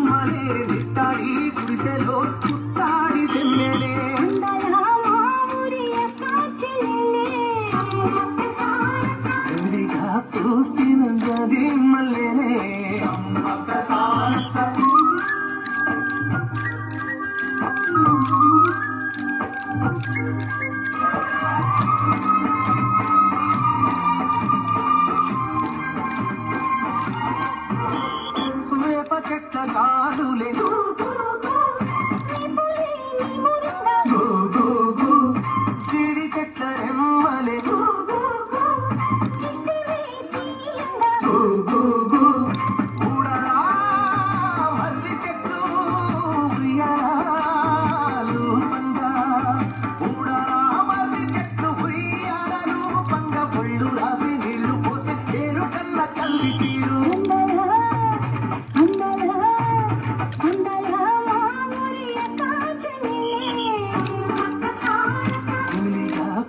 కొమ్మలే నిట్టాడి గుడిసెలో పుట్టాడి సెమ్మెలే ఎండిగా పూసిన జాజి మల్లెలే వేప చెట్ల కాదులే జీడి చెట్ల రెమ్మలే ఊడరా మర్రి చెట్టు ఉయ్యాలు పంగా ఊడరా మర్రి చెట్టు ఉయ్యాలు పంగ ఒళ్ళు రాసి నీళ్లు పోసి పేరు కన్న కల్లి తీరు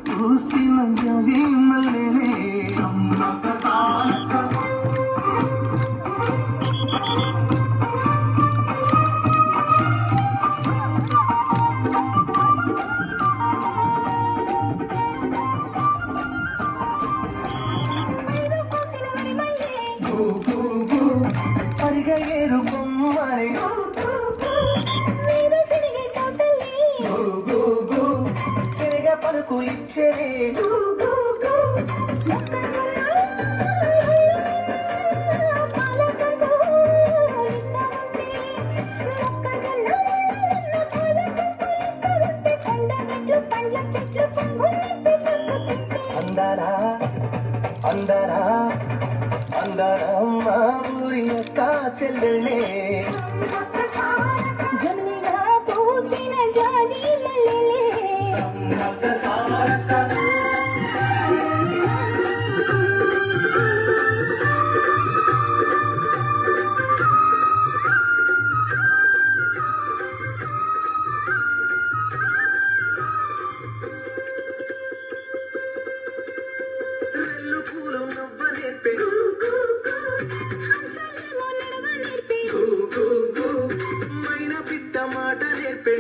పూసిన జాజి మల్లెలే పరిగా ఏరు కొమ్మరే శనగ పలుకులిచ్చే అందరా అందరా అందరా మా ఊరి యొక్క చెల్లెలే జమినిగా పూసిన జాజి మల్లెలే రెల్లు పూలు నవ్వ నేర్పే మైనా పిట్ట మాట నేర్పే